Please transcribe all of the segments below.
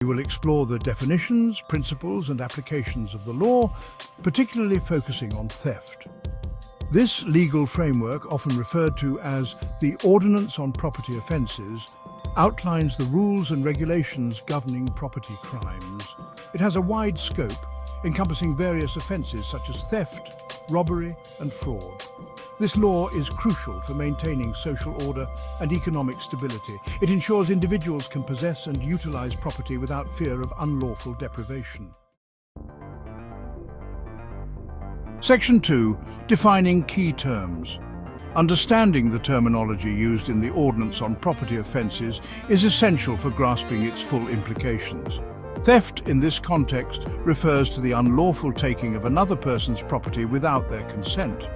will explore the definitions, principles, and applications of the law, particularly focusing on theft. This legal framework, often referred to as the Ordinance on Property Offences, outlines the rules and regulations governing property crimes. It has a wide scope, encompassing various offences such as theft, robbery, and fraud. This law is crucial for maintaining social order and economic stability. It ensures individuals can possess and utilise property without fear of unlawful deprivation. Section 2. Defining key terms. Understanding the terminology used in the Ordinance on Property Offences is essential for grasping its full implications. Theft, in this context, refers to the unlawful taking of another person's property without their consent.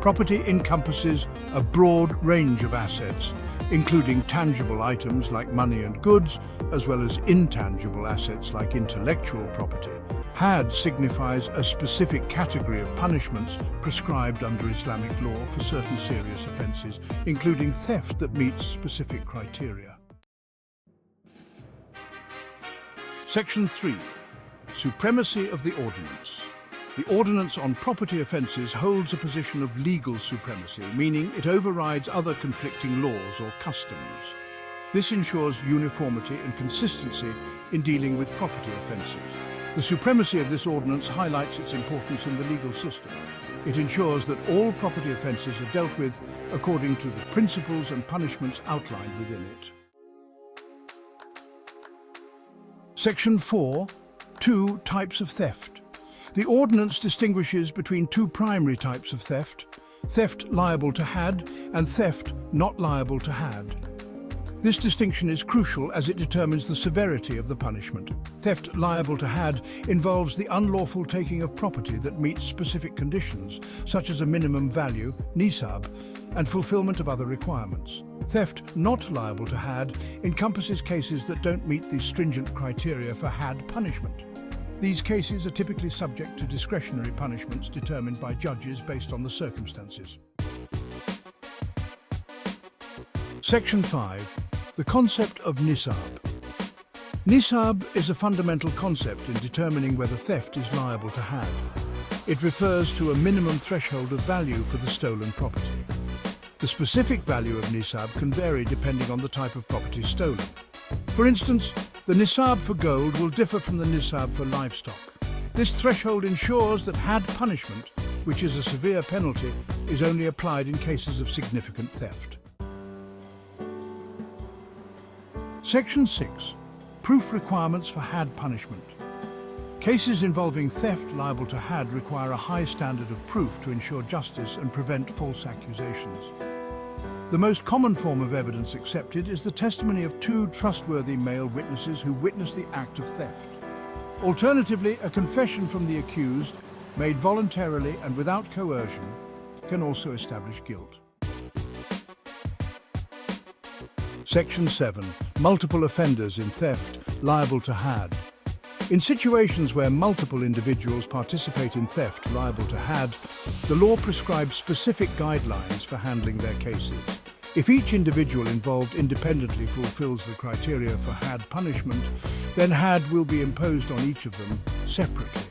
Property encompasses a broad range of assets, including tangible items like money and goods, as well as intangible assets like intellectual property. Had signifies a specific category of punishments prescribed under Islamic law for certain serious offences, including theft that meets specific criteria. Section 3. Supremacy of the Ordinance. The Ordinance on Property Offences holds a position of legal supremacy, meaning it overrides other conflicting laws or customs. This ensures uniformity and consistency in dealing with property offences. The supremacy of this ordinance highlights its importance in the legal system. It ensures that all property offences are dealt with according to the principles and punishments outlined within it. Section 4. 2 types of theft. The Ordinance distinguishes between 2 primary types of theft: theft liable to had and theft not liable to had. This distinction is crucial as it determines the severity of the punishment. Theft liable to had involves the unlawful taking of property that meets specific conditions, such as a minimum value, Nisab, and fulfillment of other requirements. Theft not liable to had encompasses cases that don't meet the stringent criteria for had punishment. These cases are typically subject to discretionary punishments determined by judges based on the circumstances. Section 5. The concept of Nisab. Nisab is a fundamental concept in determining whether theft is liable to had. It refers to a minimum threshold of value for the stolen property. The specific value of Nisab can vary depending on the type of property stolen. For instance, the Nisab for gold will differ from the Nisab for livestock. This threshold ensures that had punishment, which is a severe penalty, is only applied in cases of significant theft. Section 6. Proof requirements for had punishment. Cases involving theft liable to had require a high standard of proof to ensure justice and prevent false accusations. The most common form of evidence accepted is the testimony of 2 trustworthy male witnesses who witnessed the act of theft. Alternatively, a confession from the accused, made voluntarily and without coercion, can also establish guilt. Section 7. Multiple offenders in theft liable to had. In situations where multiple individuals participate in theft liable to had, the law prescribes specific guidelines for handling their cases. If each individual involved independently fulfills the criteria for had punishment, then had will be imposed on each of them separately.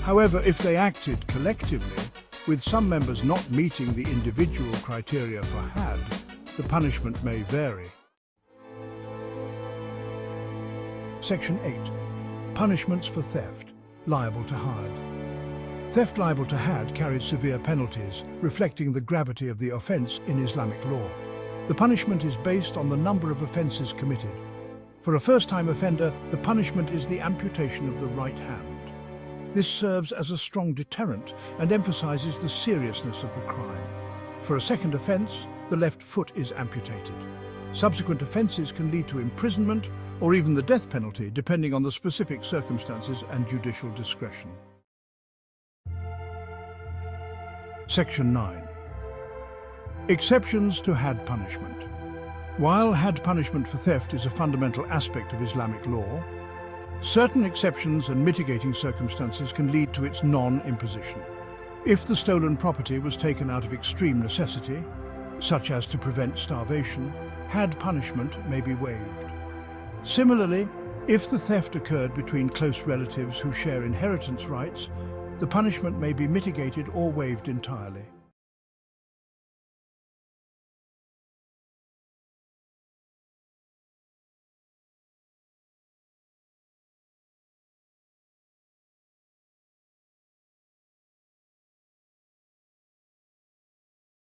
However, if they acted collectively, with some members not meeting the individual criteria for had, the punishment may vary. Section 8. Punishments for theft liable to had. Theft liable to had carries severe penalties, reflecting the gravity of the offence in Islamic law. The punishment is based on the number of offences committed. For a first-time offender, the punishment is the amputation of the right hand. This serves as a strong deterrent and emphasises the seriousness of the crime. For a second offence, the left foot is amputated. Subsequent offences can lead to imprisonment or even the death penalty, depending on the specific circumstances and judicial discretion. Section 9. Exceptions to had punishment. While had punishment for theft is a fundamental aspect of Islamic law, certain exceptions and mitigating circumstances can lead to its non-imposition. If the stolen property was taken out of extreme necessity, such as to prevent starvation, had punishment may be waived. Similarly, If the theft occurred between close relatives who share inheritance rights, the punishment may be mitigated or waived entirely.